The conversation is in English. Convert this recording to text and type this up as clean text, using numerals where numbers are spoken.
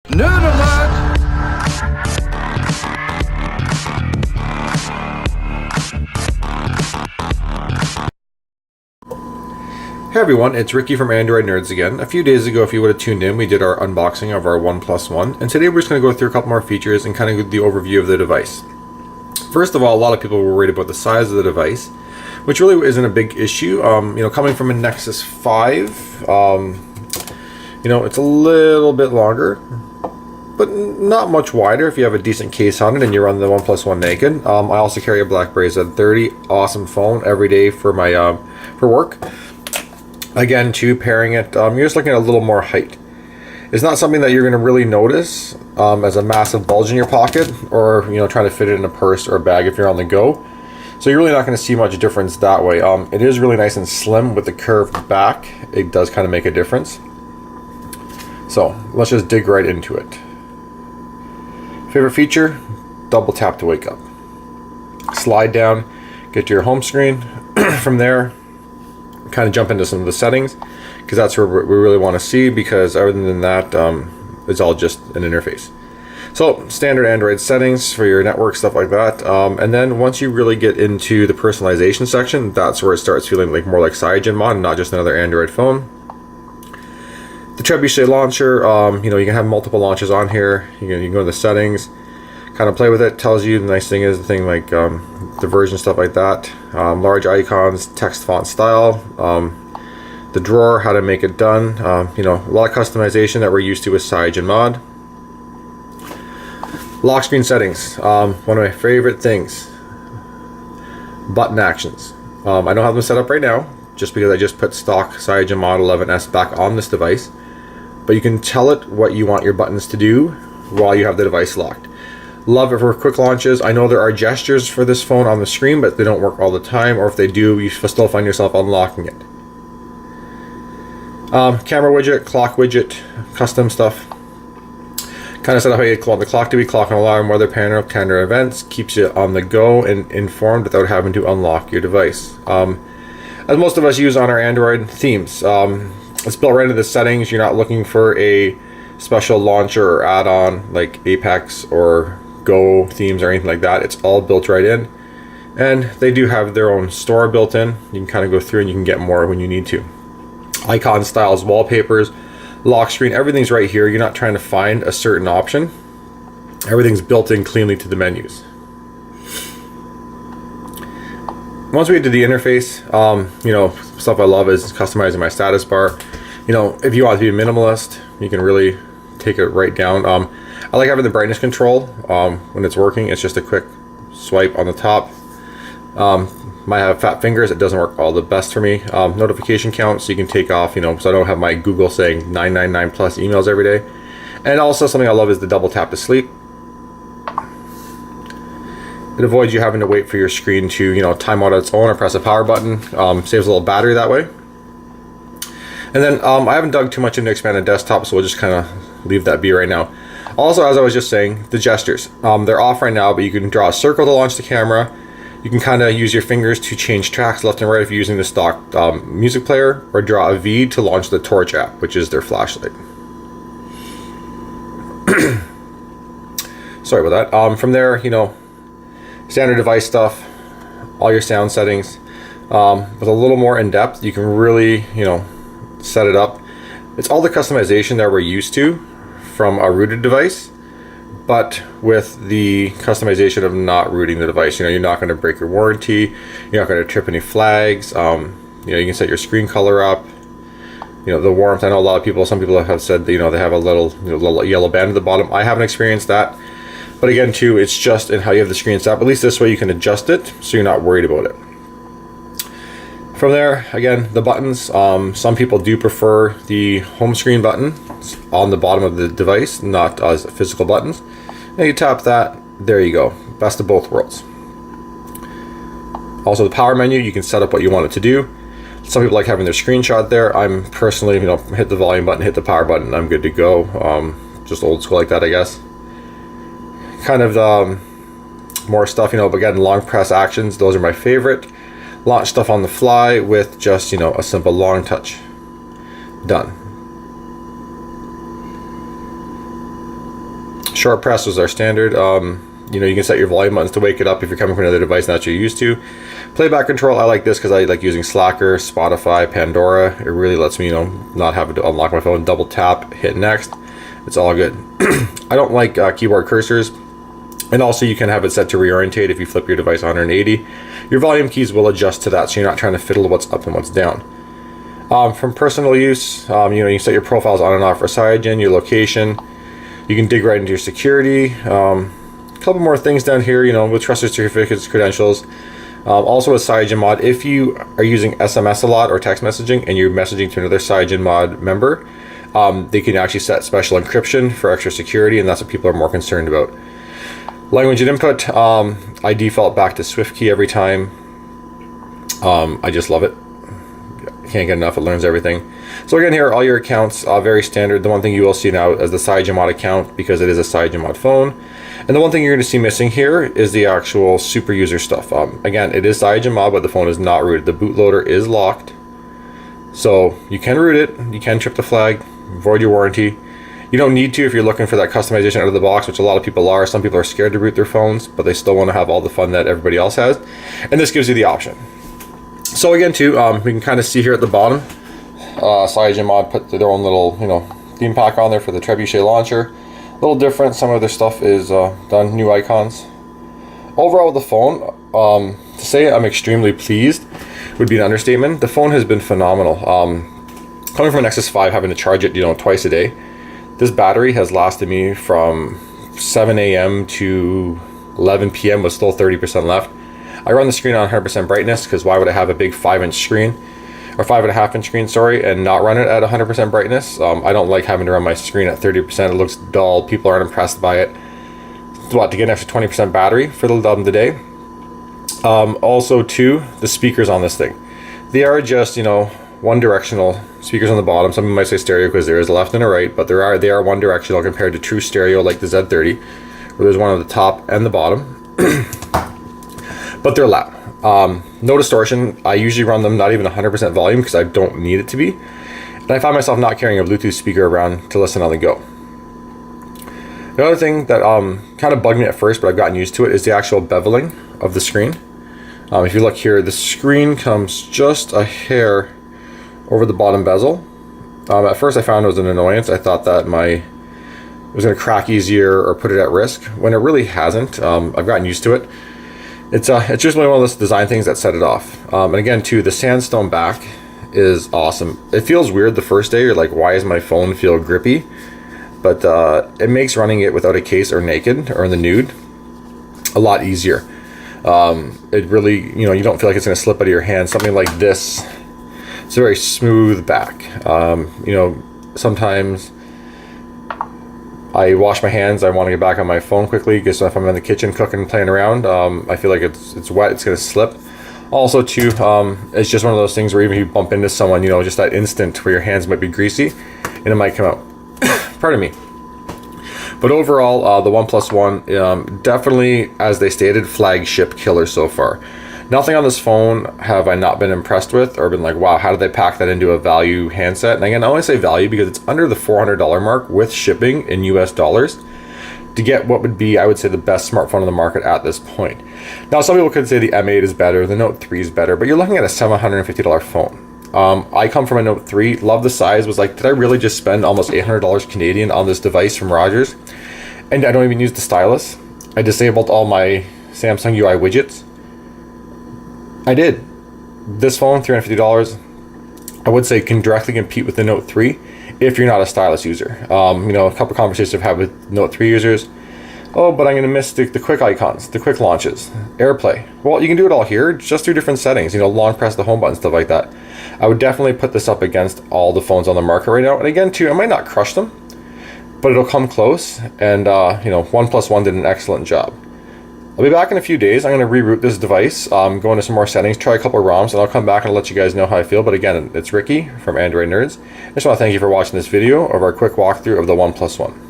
Nerd alert! Hey everyone, it's Ricky from Android Nerds again. A few days ago, if you would have tuned in, we did our unboxing of our OnePlus One, and today we're just going to go through a couple more features and kind of the overview of the device. First of all, a lot of people were worried about the size of the device, which really isn't a big issue. Coming from a Nexus 5, it's a little bit longer, but not much wider if you have a decent case on it and you run the OnePlus One naked. I also carry a BlackBerry Z30, awesome phone every day for my for work. Again, too, pairing it, you're just looking at a little more height. It's not something that you're going to really notice as a massive bulge in your pocket, or trying to fit it in a purse or a bag if you're on the go. So you're really not going to see much difference that way. It is really nice and slim with the curved back. It does kind of make a difference. So let's just dig right into it. Favorite feature? Double tap to wake up. Slide down, get to your home screen. From there, kind of jump into some of the settings, because that's where we really want to see, because other than that, it's all just an interface. So standard Android settings for your network, stuff like that, and then once you really get into the personalization section, that's where it starts feeling like more like Cyanogenmod and not just another Android phone. The trebuchet launcher, you can have multiple launches on here. You can go to the settings, kind of play with it. Tells you, the nice thing is the thing like the version, stuff like that. Large icons, text font style, the drawer, how to make it done. A lot of customization that we're used to with Cyanogenmod. Lock screen settings, one of my favorite things. Button actions. I don't have them set up right now, just because I just put stock Cyanogenmod 11S back on this device. But you can tell it what you want your buttons to do while you have the device locked. Love it for quick launches. I know there are gestures for this phone on the screen, but they don't work all the time, or if they do, you still find yourself unlocking it. Camera widget, clock widget, custom stuff. Kind of set up how you want the clock to be, clock and alarm, weather panel, calendar events, keeps you on the go and informed without having to unlock your device. As most of us use on our Android themes. It's built right into the settings. You're not looking for a special launcher or add-on like Apex or Go themes or anything like that. It's all built right in, and they do have their own store built in. You can kind of go through and you can get more when you need to. Icon styles, wallpapers, lock screen, everything's right here. You're not trying to find a certain option. Everything's built in cleanly to the menus. Once we get to the interface, stuff I love is customizing my status bar. If you want to be a minimalist, you can really take it right down. I like having the brightness control when it's working. It's just a quick swipe on the top. Might have fat fingers. It doesn't work all the best for me. Notification count, so you can take off, so I don't have my Google saying 999 plus emails every day. And also something I love is the double tap to sleep. It avoids you having to wait for your screen to, time out on its own or press a power button. Saves a little battery that way. And then I haven't dug too much into expanded desktop, so we'll just kind of leave that be right now. Also, as I was just saying, the gestures. They're off right now, but you can draw a circle to launch the camera. You can kind of use your fingers to change tracks left and right if you're using the stock music player, or draw a V to launch the Torch app, which is their flashlight. Sorry about that. From there, standard device stuff, all your sound settings. With a little more in depth, you can really, set it up. It's all the customization that we're used to from a rooted device, but with the customization of not rooting the device. You're not going to break your warranty. You're not going to trip any flags. You can set your screen color up. The warmth. I know a lot of people. Some people have said that, they have a little yellow band at the bottom. I haven't experienced that. But again, too, it's just in how you have the screen set up. At least this way you can adjust it, so you're not worried about it. From there, again, the buttons. Some people do prefer the home screen button on the bottom of the device, not as physical buttons. And you tap that, there you go. Best of both worlds. Also, the power menu, you can set up what you want it to do. Some people like having their screenshot there. I'm personally, hit the volume button, hit the power button, I'm good to go. Just old school like that, I guess. Kind of more stuff, but again, long press actions, those are my favorite. Launch stuff on the fly with just, a simple long touch. Done. Short press was our standard. You know, you can set your volume buttons to wake it up if you're coming from another device that you're used to. Playback control, I like this because I like using Slacker, Spotify, Pandora. It really lets me, you know, not have to unlock my phone, double tap, hit next. It's all good. I don't like keyboard cursors. And also you can have it set to reorientate if you flip your device 180. Your volume keys will adjust to that, so you're not trying to fiddle what's up and what's down. From personal use, you know, you can set your profiles on and off for Cyanogen, your location. You can dig right into your security. A couple more things down here, you know, with trusted certificates, credentials. Also with Cyanogenmod, if you are using SMS a lot or text messaging and you're messaging to another Cyanogenmod member, they can actually set special encryption for extra security, and that's what people are more concerned about. Language and input, I default back to SwiftKey every time. I just love it. Can't get enough. It learns everything. So again, here all your accounts are very standard. The one thing you will see now is the Cyanogenmod account, because it is a Cyanogenmod phone. And the one thing you're going to see missing here is the actual super user stuff. Again, it is Cyanogenmod, but the phone is not rooted. The bootloader is locked, so you can root it. You can trip the flag, void your warranty. You don't need to if you're looking for that customization out of the box, which a lot of people are. Some people are scared to root their phones, but they still want to have all the fun that everybody else has. And this gives you the option. So again, too, we can kind of see here at the bottom, Cyanogenmod put their own little, you know, theme pack on there for the trebuchet launcher. A little different. Some of their stuff is done, new icons. Overall with the phone, to say I'm extremely pleased would be an understatement. The phone has been phenomenal. Coming from an Nexus 5, having to charge it, you know, twice a day, this battery has lasted me from 7 a.m. to 11 p.m. with still 30% left. I run the screen on 100% brightness because why would I have a big 5-inch screen, or 5.5-inch screen, sorry, and not run it at 100% brightness? I don't like having to run my screen at 30%. It looks dull. People aren't impressed by it. What, to get an extra 20% battery for the day? Also, too, the speakers on this thing. They are just, you know, one directional speakers on the bottom. Some people might say stereo because there is a left and a right, but they are one directional compared to true stereo like the Z30, where there's one on the top and the bottom. But they're loud. No distortion. I usually run them not even 100% volume because I don't need it to be. And I find myself not carrying a Bluetooth speaker around to listen on the go. The other thing that kind of bugged me at first, but I've gotten used to it, is the actual beveling of the screen. If you look here, the screen comes just a hair over the bottom bezel. At first I found it was an annoyance. I thought that it was going to crack easier or put it at risk, when it really hasn't. I've gotten used to it. It's just one of those design things that set it off. And again, too, the sandstone back is awesome. It feels weird the first day. You're like, why does my phone feel grippy? But it makes running it without a case or naked or in the nude a lot easier. It really, you know, you don't feel like it's going to slip out of your hand. Something like this, it's a very smooth back. You know, sometimes I wash my hands, I want to get back on my phone quickly, because if I'm in the kitchen cooking, playing around, I feel like it's wet, it's going to slip. Also, too, it's just one of those things where even if you bump into someone, you know, just that instant where your hands might be greasy, and it might come out. Pardon me. But overall, the OnePlus One, definitely, as they stated, flagship killer so far. Nothing on this phone have I not been impressed with, or been like, wow, how did they pack that into a value handset? And again, I only say value because it's under the $400 mark with shipping in US dollars to get what would be, I would say, the best smartphone on the market at this point. Now, some people could say the M8 is better, the Note 3 is better, but you're looking at a $750 phone. I come from a Note 3, love the size, was like, did I really just spend almost $800 Canadian on this device from Rogers? And I don't even use the stylus. I disabled all my Samsung UI widgets. I did. This phone, $350, I would say can directly compete with the Note 3 if you're not a stylus user. You know, a couple conversations I've had with Note 3 users. Oh, but I'm going to miss the quick icons, the quick launches, AirPlay. Well, you can do it all here, just through different settings, you know, long press the home button, stuff like that. I would definitely put this up against all the phones on the market right now. And again, too, I might not crush them, but it'll come close. And, you know, OnePlus One did an excellent job. I'll be back in a few days. I'm going to reroute this device, go into some more settings, try a couple of ROMs, and I'll come back and let you guys know how I feel. But again, it's Ricky from Android Nerds. I just want to thank you for watching this video of our quick walkthrough of the OnePlus One.